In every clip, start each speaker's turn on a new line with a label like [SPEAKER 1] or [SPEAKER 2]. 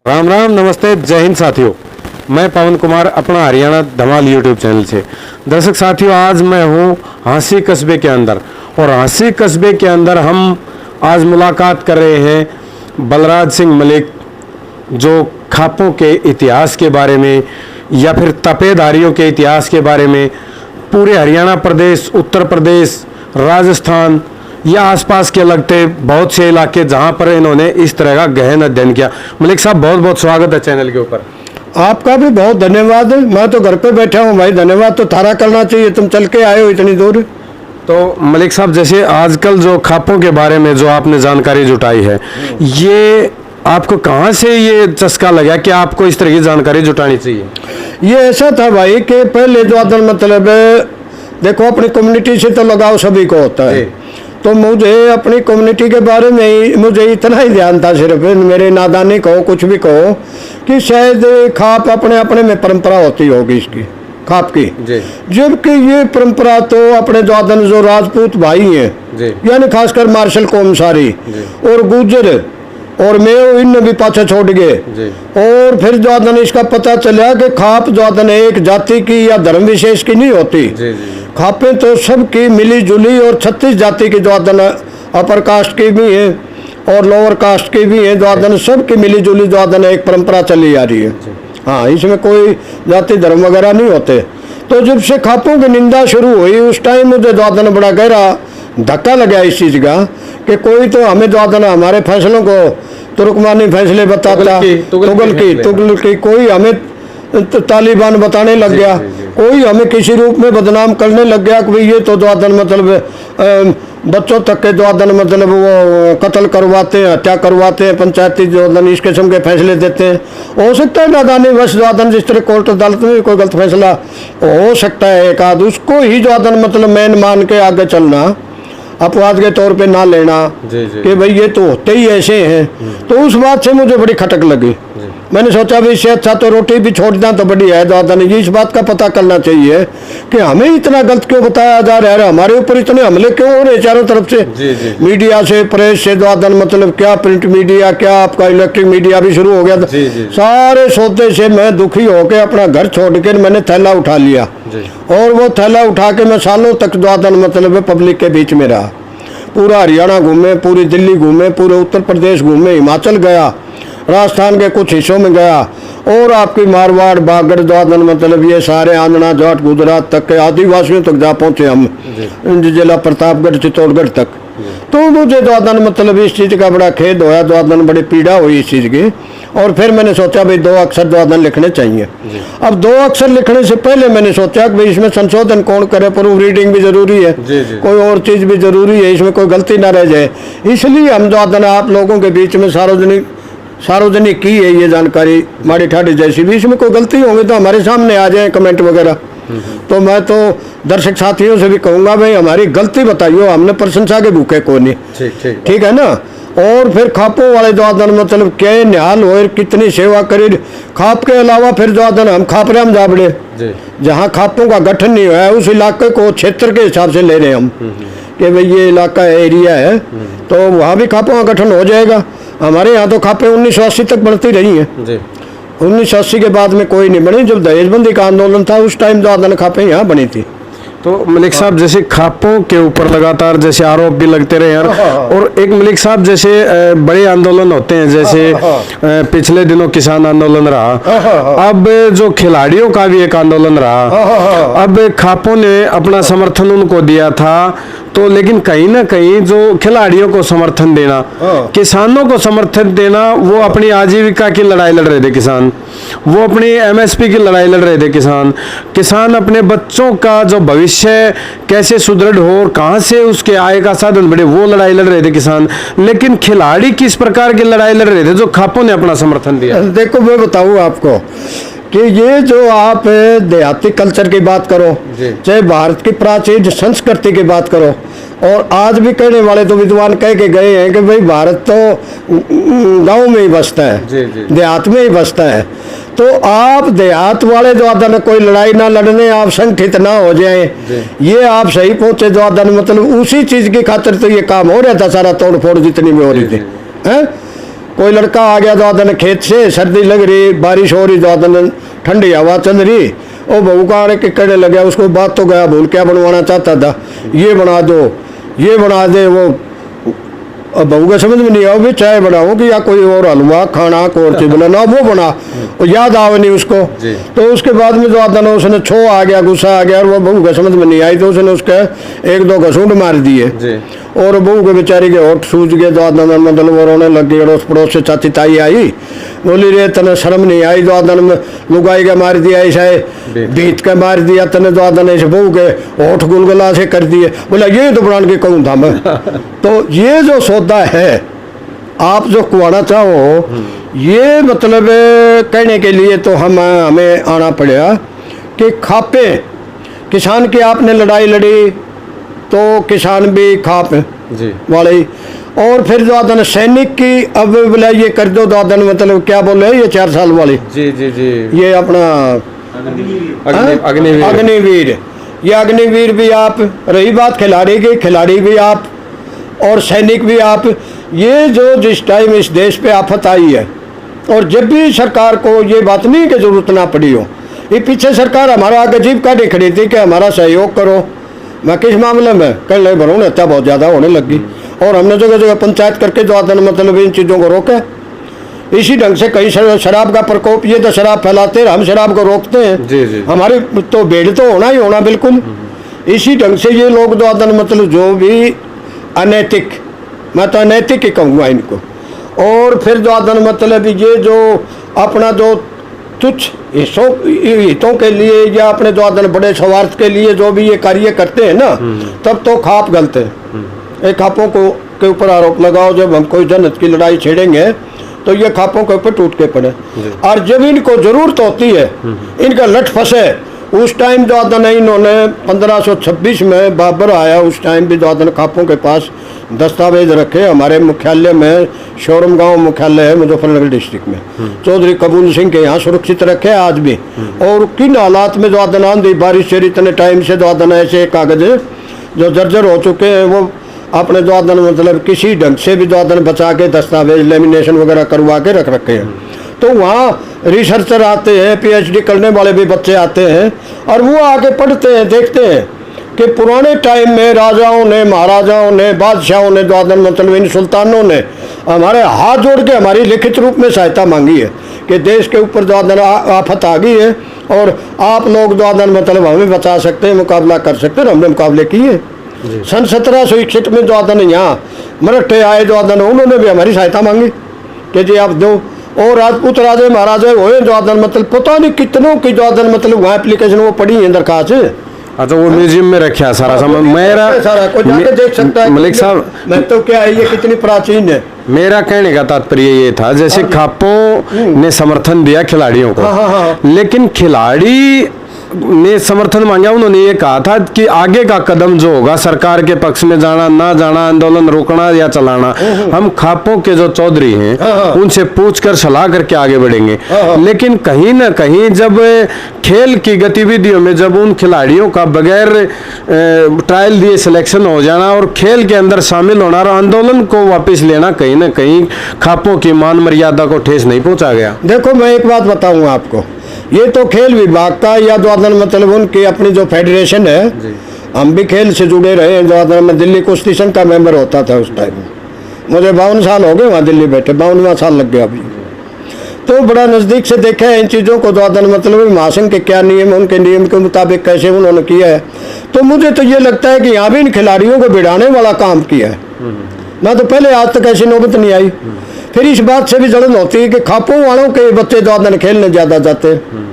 [SPEAKER 1] राम राम, नमस्ते, जय हिंद साथियों। मैं पवन कुमार, अपना हरियाणा धमाल यूट्यूब चैनल से। दर्शक साथियों, आज मैं हूँ हांसी कस्बे के अंदर, और हांसी कस्बे के अंदर हम आज मुलाकात कर रहे हैं बलराज सिंह मलिक, जो खापों के इतिहास के बारे में या फिर तपेदारियों के इतिहास के बारे में पूरे हरियाणा प्रदेश, उत्तर प्रदेश, राजस्थान या आसपास के लगते बहुत से इलाके जहां पर इन्होंने इस तरह का गहन अध्ययन किया। मलिक साहब, बहुत बहुत स्वागत है चैनल के ऊपर।
[SPEAKER 2] आपका भी बहुत धन्यवाद। मैं तो घर पे बैठा हूँ भाई, धन्यवाद तो थारा करना चाहिए, तुम चल के आए हो इतनी दूर।
[SPEAKER 1] तो मलिक साहब, जैसे आजकल जो खापों के बारे में जो आपने जानकारी जुटाई है, ये आपको कहाँ से ये चस्का लगा कि आपको इस तरह की जानकारी जुटानी चाहिए?
[SPEAKER 2] ये ऐसा था भाई कि पहले जो आदर मतलब देखो, अपनी कम्युनिटी से तो लगाव सभी को होता है, तो मुझे अपनी कम्युनिटी के बारे में ही मुझे इतना ही ध्यान था, सिर्फ मेरे नादानी कहो कुछ भी कहो, कि शायद खाप अपने अपने में परंपरा होती होगी इसकी, खाप की। जबकि ये परंपरा तो अपने जो राजपूत भाई हैं, यानी खासकर मार्शल कोमसारी और गुजर और मैं इन भी पाछा छोड़ गए। और फिर जो इसका पता चला कि खाप जो एक जाति की या धर्म विशेष की नहीं होती, खापें तो सबकी मिली जुली, और 36 जाति की जो अपर कास्ट की भी है और लोअर कास्ट की भी है, जो सबकी मिली जुली जो एक परंपरा चली आ रही है। हाँ, इसमें कोई जाति धर्म वगैरह नहीं होते। तो जब से खापों की निंदा शुरू हुई, उस टाइम मुझे जो बड़ा गहरा धक्का लगा इस चीज़ का कि कोई तो हमें जो हमारे फैसलों को तुर्कमानी फैसले बताता, तुगल की कोई हमें तालिबान बताने लग गया, कोई हमें किसी रूप में बदनाम करने लग गया कि ये तो मतलब बच्चों तक के जो मतलब वो कत्ल करवाते हैं, हत्या करवाते हैं, पंचायती जो इस किस्म के फैसले देते हैं। हो सकता है नादानी वश जो जिस तरह कोर्ट अदालत में भी कोई गलत फैसला हो सकता है एक आध, उसको ही जो मतलब मैन मान के आगे चलना, अपवाद के तौर पे ना लेना कि भाई ये तो होते ही ऐसे हैं। तो उस बात से मुझे बड़ी खटक लगी। मैंने सोचा भाई इससे अच्छा तो रोटी भी छोड़ दें तो बढ़िया है। दादा ने इस बात का पता करना चाहिए कि हमें इतना गलत क्यों बताया जा रहा है, हमारे ऊपर इतने हमले क्यों हो रहे चारों तरफ से, मीडिया से, प्रेस से, दादन मतलब क्या प्रिंट मीडिया, क्या आपका इलेक्ट्रिक मीडिया भी शुरू हो गया था। सारे सौदे से मैं दुखी होकर अपना घर छोड़कर मैंने थैला उठा लिया, और वो थैला उठा के मैं सालों तक दादन मतलब पब्लिक के बीच में रहा। पूरा हरियाणा घूमे, पूरी दिल्ली घूमे, पूरे उत्तर प्रदेश घूमे, हिमाचल गया, राजस्थान के कुछ हिस्सों में गया, और आपकी मारवाड़, बागड़, दादन मतलब ये सारे आंध्रा, जाट, गुजरात तक के आदिवासियों तक जा पहुँचे हम, जिला प्रतापगढ़, चित्तौड़गढ़ तक। तो मुझे दादन मतलब इस चीज़ का बड़ा खेद होया, दादन बड़ी पीड़ा हुई इस चीज़ की। और फिर मैंने सोचा भाई 2 अक्षर दादन लिखने चाहिए। अब 2 अक्षर लिखने से पहले मैंने सोचा कि भाई इसमें संशोधन कौन करे, प्रूफ रीडिंग भी जरूरी है, कोई और चीज़ भी जरूरी है, इसमें कोई गलती ना रह जाए। इसलिए हम दादन आप लोगों के बीच में सार्वजनिक की है ये जानकारी, माड़ी ठाड़ी जैसी भी, इसमें कोई गलती होगी तो हमारे सामने आ जाए कमेंट वगैरह। तो मैं तो दर्शक साथियों से भी कहूँगा भाई हमारी गलती बताइए, हमने प्रशंसा के भूखे को नहीं, ठीक है ना। और फिर खापों वाले जो मतलब क्या निहाल हो, कितनी सेवा करी। खाप के अलावा फिर जो हम खापराम जाबड़े, जहाँ खापों का गठन नहीं हुआ है, उस इलाके को क्षेत्र के हिसाब से ले रहे हैं हम कि भाई ये इलाका एरिया है, तो वहाँ भी खापों का गठन हो जाएगा। हमारे यहाँ तो खापें 1980 तक बढ़ती रही हैं। 1980 के बाद में कोई नहीं बनी। जब दहेजबंदी का आंदोलन था उस टाइम जो खापें यहाँ बनी थी।
[SPEAKER 1] तो मलिक साहब, जैसे खापों के ऊपर लगातार जैसे आरोप भी लगते रहे यार, और एक मलिक साहब जैसे बड़े आंदोलन होते हैं, जैसे पिछले दिनों किसान आंदोलन रहा, अब जो खिलाड़ियों का भी एक आंदोलन रहा, अब खापों ने अपना समर्थन उनको दिया था, तो लेकिन कहीं ना कहीं जो खिलाड़ियों को समर्थन देना, किसानों को समर्थन देना, वो अपनी आजीविका की लड़ाई लड़ रहे थे किसान, वो अपनी एमएसपी की लड़ाई लड़ रहे थे किसान अपने बच्चों का जो भविष्य कैसे सुदृढ़ हो और कहां से उसके आय का साधन बढ़े, वो लड़ाई लड़ रहे थे किसान। लेकिन खिलाड़ी किस प्रकार की लड़ाई लड़ रहे थे जो खापों ने अपना समर्थन दिया?
[SPEAKER 2] देखो मैं बताऊं आपको कि ये जो आप देहाती कल्चर की बात करो, चाहे भारत की प्राचीन संस्कृति की बात करो, और आज भी कहने वाले तो विद्वान कह के गए हैं कि भाई भारत तो गांव में ही बसता है, देहात में ही बसता है। तो आप देहात वाले जो आदन कोई लड़ाई ना लड़ने, आप संगठित ना हो जाए, ये आप सही पहुंचे जो आदन मतलब उसी चीज की खातिर तो ये काम हो रहा था, सारा तोड़ फोड़ जितनी भी हो रही थी। कोई लड़का आ गया दादन खेत से, सर्दी लग रही, बारिश हो रही, दादन ठंडी हवा चल रही, वो बहू का आने के करने लग गया, उसको बात तो गया भूल, क्या बनवाना चाहता था, ये बना दो, ये बना दे, वो अब बहू का समझ में नहीं आया भी चाय बनाओ कि या कोई और हलवा खाना कोर चीज बनाना, वो बना, और याद आवे नहीं उसको। तो उसके बाद में जो आदन उसने छो आ गया, गुस्सा आ गया, और वो बहू का समझ में नहीं आई, तो उसने उसके 1-2 घसूंड मार दिए, और बहू के बेचारी के होठ सूज गए, तो आदन मतलब वो रोने लग गई। अड़ोस पड़ोस से चाची ताई आई, बोली रे तने शर्म नहीं आई, तो आदन में लुगाई का मार दिया, ऐसा बीत का मार दिया तने, तो आदन ऐसे बहू के होठ गुलगुला से कर दिए। बोला ये तो बनाने के कहूँ था मैं। तो ये जो सौदा है आप जो कुआना चाहो, ये मतलब कहने के लिए तो हमें आना पड़ेगा कि खापे किसान की आपने लड़ाई लड़ी तो किसान भी खाप वाले, और फिर दादन सैनिक की अब बोला ये कर दो, दादन मतलब क्या बोले ये 4 साल वाली, ये अपना अग्निवीर, ये अग्निवीर भी आप, रही बात खिलाड़ी की, खिलाड़ी भी आप और सैनिक भी आप। ये जो जिस टाइम इस देश पे आफत आई है, और जब भी सरकार को ये बात नहीं कि जरूरत ना पड़ी हो, ये पीछे सरकार हमारा आगे जीप काटे खड़ी थी कि हमारा सहयोग करो, मैं किस मामले में कर ले भरूँ, हत्या बहुत ज़्यादा होने लगी, और हमने जगह जगह पंचायत करके जो आदन मतलब इन चीज़ों को रोका। इसी ढंग से कई शराब का प्रकोप, ये तो शराब फैलाते हैं, हम शराब को रोकते हैं, हमारी तो भीड़ तो होना ही होना बिल्कुल। इसी ढंग से ये लोग जो आदन मतलब जो भी अनैतिक, मैं तो अनैतिक ही कहूँगा इनको, और फिर जो आदन मतलब ये जो अपना जो तुच्छ हितों के लिए या अपने जो आदन बड़े स्वार्थ के लिए जो भी ये कार्य करते हैं ना, तब तो खाप गलते हैं। एक खापों को के ऊपर आरोप लगाओ, जब हम कोई जनहित की लड़ाई छेड़ेंगे तो ये खापों के ऊपर टूट के पड़े, और जब इनको जरूरत होती है, इनका लट फंसे, उस टाइम जो आदन इन्होंने 1526 में बाबर आया, उस टाइम भी जो आदन खापों के पास दस्तावेज रखे। हमारे मुख्यालय में शोरम गांव मुख्यालय है मुजफ्फरनगर डिस्ट्रिक्ट में, चौधरी कबूल सिंह के यहाँ सुरक्षित रखे आज भी। और किन हालात में जो आदन आंधी बारिश से इतने टाइम से जो आदन ऐसे कागज जो जर्जर हो चुके हैं, वो अपने जो आदन मतलब किसी ढंग से भी जो आदन बचा के दस्तावेज लेमिनेशन वगैरह करवा के रख रखे हैं। तो वहाँ रिसर्चर आते हैं, PhD करने वाले भी बच्चे आते हैं, और वो आके पढ़ते हैं, देखते हैं कि पुराने टाइम में राजाओं ने, महाराजाओं ने, बादशाहों ने जो आदन मतलब इन सुल्तानों ने हमारे हाथ जोड़ के हमारी लिखित रूप में सहायता मांगी है कि देश के ऊपर जो आदन आफत आ गई है, और आप लोग जो आदन मतलब हमें बचा सकते हैं, मुकाबला कर सकते हैं, हमने मुकाबले किए। सन 1761 में जो आदन यहाँ मराठे आए जो आदन, उन्होंने भी हमारी सहायता मांगी कि जी आप दो, और राजपूत राजे महाराजे हुए जो आदन मतलब पता नहीं कितनों की जो आदन मतलब वहाँ एप्लीकेशन वो पड़ी है दरखास्त।
[SPEAKER 1] अच्छा, वो म्यूजियम में रखा है सारा सामान, मेरा
[SPEAKER 2] सारा कोई जाके देख सकता है।
[SPEAKER 1] मलिक साहब,
[SPEAKER 2] मैं तो क्या है, ये कितनी प्राचीन है।
[SPEAKER 1] मेरा कहने का तात्पर्य ये था, जैसे खापों ने समर्थन दिया खिलाड़ियों को, लेकिन खिलाड़ी ने समर्थन मांगा, उन्होंने ये कहा था कि आगे का कदम जो होगा, सरकार के पक्ष में जाना ना जाना, आंदोलन रोकना या चलाना, हम खापों के जो चौधरी हैं उनसे पूछकर सलाह करके आगे बढ़ेंगे। लेकिन कहीं ना कहीं जब खेल की गतिविधियों में जब उन खिलाड़ियों का बगैर ट्रायल दिए सिलेक्शन हो जाना और खेल के अंदर शामिल होना और आंदोलन को वापस लेना, कहीं ना कहीं खापों की मान मर्यादा को ठेस नहीं पहुंचा गया।
[SPEAKER 2] देखो मैं एक बात बताऊंगा आपको, ये तो खेल विभाग का या जो आदन मतलब उनकी अपनी जो फेडरेशन है, हम भी खेल से जुड़े रहे हैं। जो आदन में दिल्ली कुश्ती संघ का मेंबर होता था उस टाइम, मुझे 52 साल हो गए वहाँ दिल्ली बैठे, 52वां साल लग गया अभी। तो बड़ा नज़दीक से देखा है इन चीज़ों को, जो आदन मतलब महासंघ के क्या नियम, उनके नियम के मुताबिक कैसे उन्होंने किया है। तो मुझे तो ये लगता है कि यहाँ भी इन खिलाड़ियों को भिड़ाने वाला काम किया है, ना तो पहले आज तक ऐसी नौबत नहीं आई। फिर इस बात से भी जलन होती है कि खापों वालों के बच्चे जो आदन खेलने ज़्यादा जाते हैं।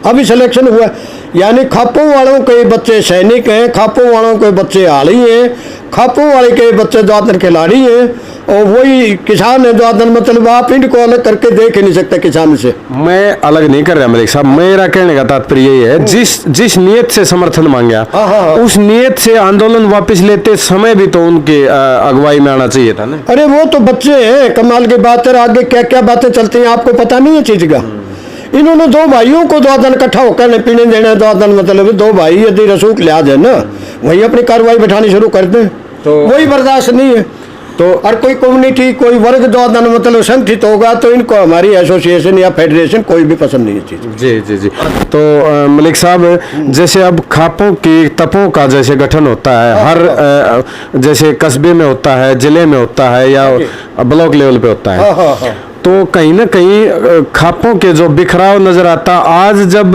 [SPEAKER 2] अभी सिलेक्शन हुआ, यानी खापों वालों के बच्चे सैनिक हैं, खापों वालों के बच्चे आली हैं, खापों वाले के बच्चे जो आदन खिलाड़ी हैं, और वही किसान है जो आदन मतलब आप इनको अलग करके देख ही नहीं सकते किसान से।
[SPEAKER 1] मैं अलग नहीं कर रहा मलिक साहब, मेरा कहने का तात्पर्य यही है, जिस नियत से समर्थन मांगा उस नियत से आंदोलन वापस लेते समय भी तो उनके अगुवाई में आना चाहिए था ना।
[SPEAKER 2] अरे वो तो बच्चे हैं, कमाल की बात है, आगे क्या क्या बातें चलती हैं आपको पता नहीं है चीज का। इन्होंने 2 भाइयों को दो आदन इकट्ठा होकर पीने देना, दो आदन मतलब 2 भाई यदि रसूख लिहाज है ना, वही अपनी कार्रवाई बैठानी शुरू कर दें, तो वही बर्दाश्त नहीं है। तो और कोई कम्युनिटी कोई वर्ग जो आदन मतलब संगठित होगा तो इनको हमारी एसोसिएशन या फेडरेशन कोई भी पसंद नहीं है चीज।
[SPEAKER 1] जी जी जी। तो मलिक साहब, जैसे अब खापों की तपों का जैसे गठन होता है, हर जैसे कस्बे में होता है, जिले में होता है, या ब्लॉक लेवल पे होता है, तो कहीं ना कहीं खापों के जो बिखराव नजर आता। आज जब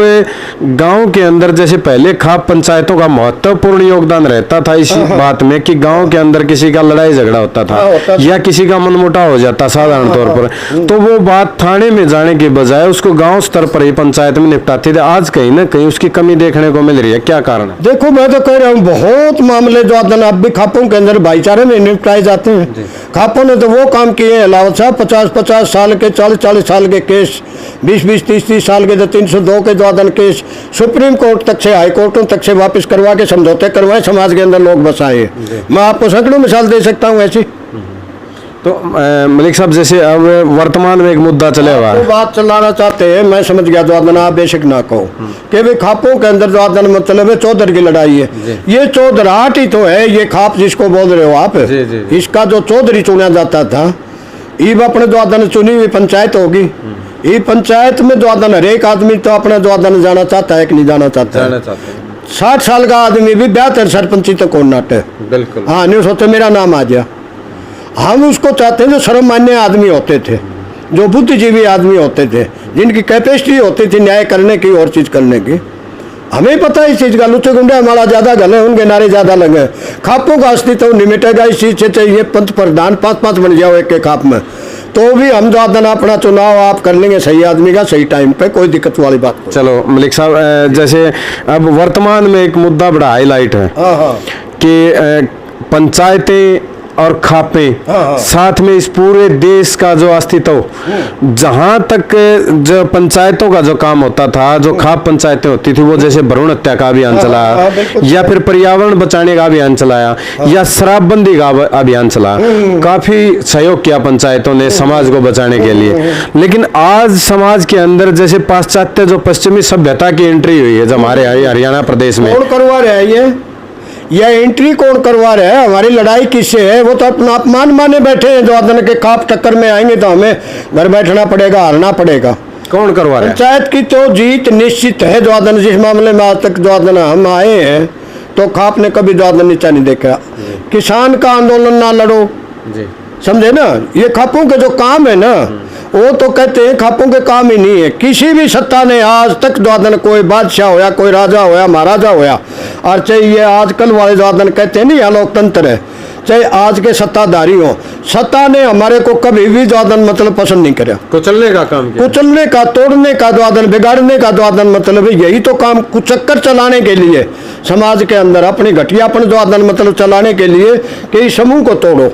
[SPEAKER 1] गांव के अंदर जैसे पहले खाप पंचायतों का महत्वपूर्ण योगदान रहता था इस बात में कि गांव के अंदर किसी का लड़ाई झगड़ा होता था या किसी का मनमुटाव हो जाता साधारण तौर पर, तो वो बात थाने में जाने के बजाय उसको गांव स्तर पर ही पंचायत में निपटाते थे। आज कहीं ना कहीं उसकी कमी देखने को मिल रही है, क्या कारण है?
[SPEAKER 2] देखो मैं तो कह रहा हूँ बहुत मामले जो आदन अब भी खापों के अंदर भाईचारे में निपटाए जाते हैं। खापों ने तो वो काम किए हैं, अलावा साहब 50-50 साल के, 40-40 साल के केस, 20-20 30-30 साल के, जो 302 के जो आदन केस सुप्रीम कोर्ट तक से, हाई कोर्टों तक से वापस करवा के समझौते करवाए, समाज के अंदर लोग बसाए। मैं आपको सैकड़ों मिसाल दे सकता हूँ ऐसी।
[SPEAKER 1] तो मलिक साहब, जैसे अब वर्तमान में एक मुद्दा चले हुआ है,
[SPEAKER 2] बात चलाना चाहते हैं, मैं समझ गया जो आदन आप बेशक ना कहो कि भाई खापों के अंदर जो आदन मतलब है चौधर की लड़ाई है, ये चौधराहट ही तो है। ये खाप जिसको बोल रहे हो आप, इसका जो चौधरी चुना जाता था, ईब अपने जो आदन चुनी हुई पंचायत होगी, ये पंचायत में जो आदन हर एक आदमी तो अपना जो आदन जाना चाहता है कि नहीं जाना चाहता है। 60 साल का आदमी भी 72 सरपंची तो कौन नाटे,
[SPEAKER 1] बिल्कुल।
[SPEAKER 2] हाँ, नहीं सोचते मेरा नाम आ गया। हम उसको चाहते हैं जो सर्वमान्य आदमी होते थे, जो बुद्धिजीवी आदमी होते थे, जिनकी कैपेसिटी होती थी न्याय करने की और चीज करने की। हमें पता है इस चीज का, लुच्चे गुंडे हमारा ज्यादा गले, उनके नारे ज्यादा लगे। खापों का अस्तित्व निमिटेगा इस चीज से, चाहिए पंच प्रधान 5-5 बन जाओ एक के खाप में, तो भी हम जो आदन अपना चुनाव आप कर लेंगे सही आदमी का सही टाइम पे, कोई दिक्कत वाली बात नहीं।
[SPEAKER 1] चलो मलिक साहब, जैसे अब वर्तमान में एक मुद्दा बड़ा हाईलाइट है कि पंचायतें और खापे साथ में इस पूरे देश का जो अस्तित्व, जहां तक जो पंचायतों का जो काम होता था, जो खाप पंचायतें होती थी, वो जैसे भ्रूण हत्या का अभियान चलाया, या फिर पर्यावरण बचाने का अभियान चलाया, या शराबबंदी का अभियान चला, काफी सहयोग किया पंचायतों ने समाज को बचाने के लिए। लेकिन आज समाज के अंदर जैसे पाश्चात्य जो पश्चिमी सभ्यता की एंट्री हुई है, जब हमारे हरियाणा प्रदेश में,
[SPEAKER 2] कौन करवा रहा है ये एंट्री कौन करवा रहा है? हमारी लड़ाई किससे है? वो तो अपना अपमान माने बैठे हैं। जो आदन के खाप टक्कर में आएंगे तो हमें घर बैठना पड़ेगा, हारना पड़ेगा।
[SPEAKER 1] कौन करवा रहा है?
[SPEAKER 2] पंचायत की तो जीत निश्चित है। जो आदन जिस मामले में आज तक जो आदन हम आए हैं, तो खाप ने कभी जो आदन नीचा नहीं देखा। किसान का आंदोलन ना लड़ो, समझे ना, ये खापों के जो काम है ना, वो तो कहते हैं खापों के काम ही नहीं है। किसी भी सत्ता ने आज तक जो आदन, कोई बादशाह होया, कोई राजा होया, महाराजा होया, और चाहे ये आजकल वाले जो आदन कहते हैं नहीं यहाँ लोकतंत्र है, चाहे आज के सत्ताधारी हो, सत्ता ने हमारे को कभी भी जो आदन मतलब पसंद नहीं कराया।
[SPEAKER 1] कुचलने का काम किया,
[SPEAKER 2] कुचलने का, तोड़ने का जो आदन, बिगाड़ने का जो आदन मतलब है, यही तो काम कुचक्कर चलाने के लिए समाज के अंदर अपनी घटियापन जो आदन मतलब चलाने के लिए कि इस समूह को तोड़ो।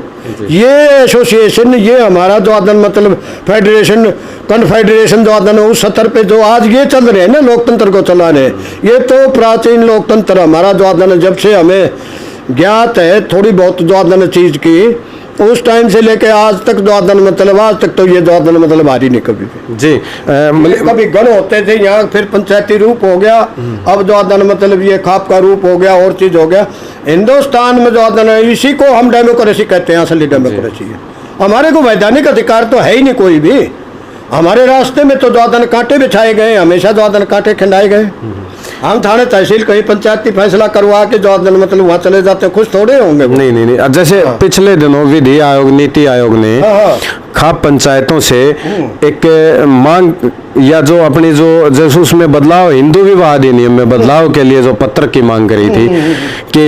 [SPEAKER 2] ये एसोसिएशन, ये हमारा जो आदन मतलब फेडरेशन, कन्फेडरेशन जो आदन उस स्तर पे जो आज ये चल रहे हैं ना लोकतंत्र को चला रहे, ये तो प्राचीन लोकतंत्र हमारा जो आदन जब से हमें ज्ञात है थोड़ी बहुत जो आदन चीज की, उस टाइम से लेके आज तक जो आदन मतलब आज तक तो ये जो आदन मतलब हारी नहीं कभी भी।
[SPEAKER 1] जी
[SPEAKER 2] कभी गण होते थे यहाँ, फिर पंचायती रूप हो गया, अब जो आदन मतलब ये खाप का रूप हो गया और चीज हो गया। हिंदुस्तान में जो आदन है, इसी को हम डेमोक्रेसी कहते हैं, असली डेमोक्रेसी है। हमारे को वैधानिक अधिकार तो है ही नहीं कोई भी। हमारे रास्ते में तो जो आदन कांटे बिछाए गए, हमेशा जो आदन कांटे खिंडाए गए। हम थाने तहसील कहीं पंचायती फैसला करवा के जो आदन मतलब वहाँ चले जाते, खुश थोड़े होंगे।
[SPEAKER 1] नहीं नहीं नहीं, जैसे पिछले दिनों विधि आयोग, नीति आयोग ने खाप पंचायतों से एक मांग, या जो अपनी जो जैसे उसमें बदलाव, हिंदू विवाह अधिनियम में बदलाव के लिए जो पत्र की मांग करी थी कि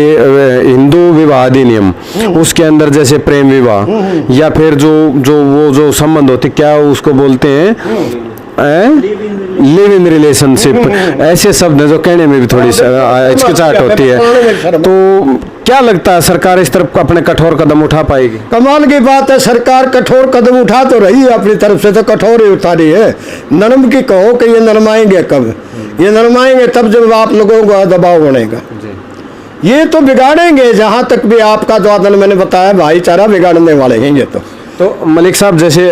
[SPEAKER 1] हिंदू विवाह अधिनियम, उसके अंदर जैसे प्रेम विवाह या फिर जो संबंध होते, क्या उसको बोलते हैं, लिव इन रिलेशनशिप, ऐसे शब्द जो कहने में भी थोड़ी हिचकिचाहट होती है। तो क्या लगता है सरकार इस तरफ अपने कठोर कदम उठा पाएगी?
[SPEAKER 2] कमाल की बात है, सरकार कठोर कदम उठा तो रही है, अपनी तरफ से तो कठोर ही उठा रही है। नरम की कहो कि ये नरमाएंगे कब? ये नरमाएंगे तब जब आप लोगों को दबाव बनेगा। ये तो बिगाड़ेंगे, जहां तक भी आपका जो आदन मैंने बताया भाईचारा बिगाड़ने वाले हैं ये तो
[SPEAKER 1] मलिक साहब, जैसे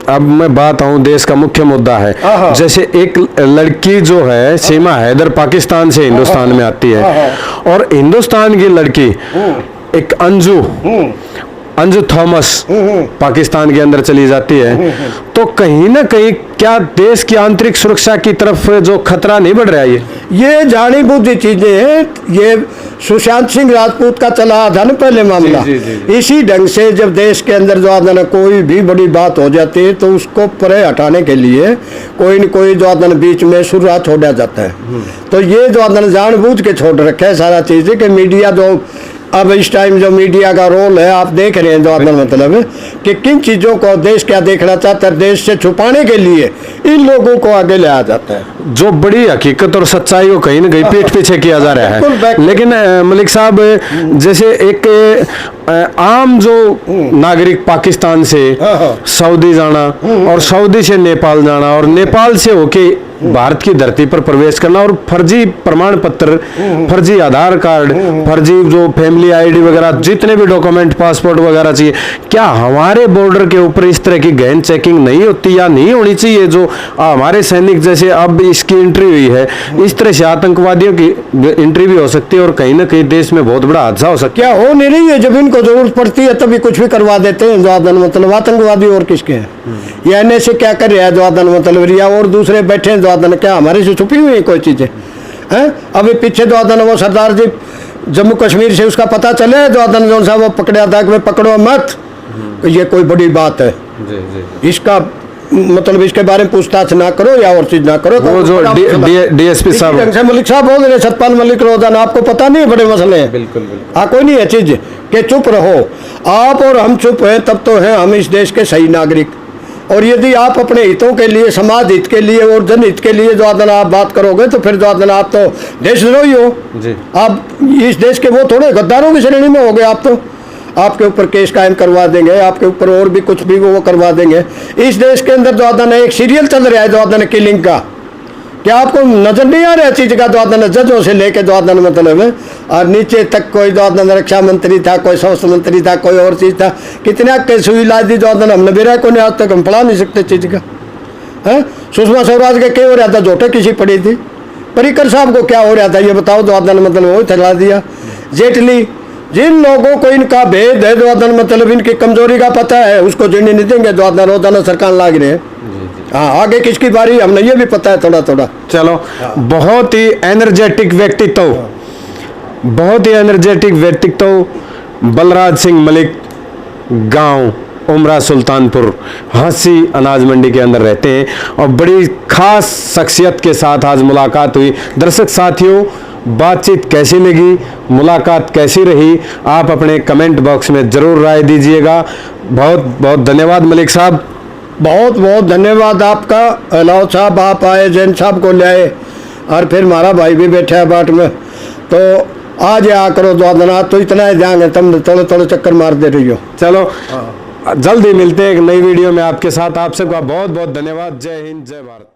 [SPEAKER 1] अब मैं बात आऊँ, देश का मुख्य मुद्दा है, जैसे एक लड़की जो है सीमा हैदर पाकिस्तान से हिंदुस्तान में आती है, और हिंदुस्तान की लड़की एक अंजू अंजू थॉमस पाकिस्तान के अंदर चली जाती है, तो कहीं ना कहीं क्या देश की आंतरिक सुरक्षा की तरफ जो खतरा नहीं बढ़ रहा है?
[SPEAKER 2] ये जानी बुझी चीजें हैं। ये सुशांत सिंह राजपूत का चला था ना पहले मामला,
[SPEAKER 1] जी।
[SPEAKER 2] इसी ढंग से जब देश के अंदर जो आदन कोई भी बड़ी बात हो जाती है तो उसको परे हटाने के लिए कोई न कोई जो आदन बीच में सुराह छोड़ा जाता है। तो ये जो आदन जानबूझ के छोड़ रखा है सारा चीजें कि मीडिया जो अब इस टाइम जो मीडिया का रोल है आप देख रहे हैं, जो आदन मतलब है कि किन चीज़ों को देश क्या देखना चाहता है, देश से छुपाने के लिए इन लोगों को आगे ले आ जाता है।
[SPEAKER 1] जो बड़ी हकीकत और सच्चाई को कहीं ना कहीं पीठ पीछे किया जा रहा है। लेकिन मलिक साहब, जैसे एक आम जो नागरिक पाकिस्तान से सऊदी जाना और सऊदी से नेपाल जाना और नेपाल से होके भारत की धरती पर प्रवेश करना और फर्जी प्रमाण पत्र, फर्जी आधार कार्ड, फर्जी जो फैमिली आईडी वगैरह जितने भी डॉक्यूमेंट, पासपोर्ट वगैरह चाहिए, क्या हमारे बॉर्डर के ऊपर इस तरह की गहन चेकिंग नहीं होती या नहीं होनी चाहिए? जो हमारे सैनिक जैसे अब इसकी एंट्री हुई है, इस तरह से आतंकवादियों की एंट्री भी हो सकती है और कहीं ना कहीं देश में बहुत बड़ा हादसा हो सकता है।
[SPEAKER 2] क्या हो नहीं रही है? जब इनको जरूरत पड़ती है तभी कुछ भी करवा देते हैं। जो आदन मतलब आतंकवादी और किसके हैं? या इन्हें से क्या कर रहा है जो आदन मतलब, या और दूसरे बैठे हैं जो आदन, क्या हमारे से छुपी हुई है कोई चीजें हैं? अभी पीछे जो आदन वो सरदार जी जम्मू कश्मीर से उसका पता चले जो आदन जो सा वो पकड़ा था कि पकड़ो मत, ये कोई बड़ी बात है। इसका मतलब इसके बारे में पूछताछ ना करो या और चीज ना करो।
[SPEAKER 1] वो जो डीएसपी साहब
[SPEAKER 2] मलिक साहब बोल रहे, सतपाल मलिक रोजाना, आपको पता नहीं बड़े मसले हैं।
[SPEAKER 1] बिल्कुल
[SPEAKER 2] हाँ, कोई नहीं है चीज कि चुप रहो। आप और हम चुप हैं तब तो हैं हम इस देश के सही नागरिक। और यदि आप अपने हितों के लिए, समाज हित के लिए और जनहित के लिए जो आदन आप बात करोगे तो फिर जो आदन आप तो देशद्रोही हो जी। आप इस देश के वो थोड़े गद्दारों की श्रेणी में हो गए। आप तो आपके ऊपर केस कायम करवा देंगे, आपके ऊपर और भी कुछ भी वो करवा देंगे। इस देश के अंदर जो आदन एक सीरियल चल रहा है जो आदन किलिंग का, क्या आपको नजर नहीं आ रहा है चीज का? जो आदन जजों से लेके जो आदन मतलब है और नीचे तक, कोई जो आदन रक्षा मंत्री था, कोई स्वास्थ्य मंत्री था, कोई और चीज था, कितना कैसे हुई इलाज दी जो आदन हमने बेरा को नहीं, आज तक हम पढ़ा नहीं सकते चीज का है। सुषमा स्वराज के क्या हो रहा था? झोटे किसी पड़ी थी। पर्रिकर साहब को क्या हो रहा था ये बताओ? जो आदन मतलब वो चला दिया। जेटली, जिन लोगों को इनका भेद है, जो आदन मतलब इनकी कमजोरी का पता है, उसको जीने नहीं देंगे जो आदन रोजाना सरकार लाग रहे हैं। हाँ, आगे किसकी बारी हमने ये भी पता है थोड़ा थोड़ा।
[SPEAKER 1] चलो, बहुत ही एनर्जेटिक व्यक्तित्व, बहुत ही एनर्जेटिक व्यक्तित्व बलराज सिंह मलिक, गांव उमरा सुल्तानपुर, हंसी अनाज मंडी के अंदर रहते हैं और बड़ी खास शख्सियत के साथ आज मुलाकात हुई। दर्शक साथियों, बातचीत कैसी लगी, मुलाकात कैसी रही, आप अपने कमेंट बॉक्स में जरूर राय दीजिएगा। बहुत बहुत धन्यवाद मलिक साहब।
[SPEAKER 2] बहुत बहुत धन्यवाद आपका अलाउ साहब, आप आए, जैन साहब को ले आए और फिर हमारा भाई भी बैठा है बाट में, तो आज आ करो दो दिन। तो इतना ही ध्यान है, तुम थोड़े थोड़े चक्कर मार दे रही हो।
[SPEAKER 1] चलो, जल्दी मिलते हैं एक नई वीडियो में आपके साथ। आप सबका बहुत बहुत धन्यवाद। जय हिंद, जय भारत।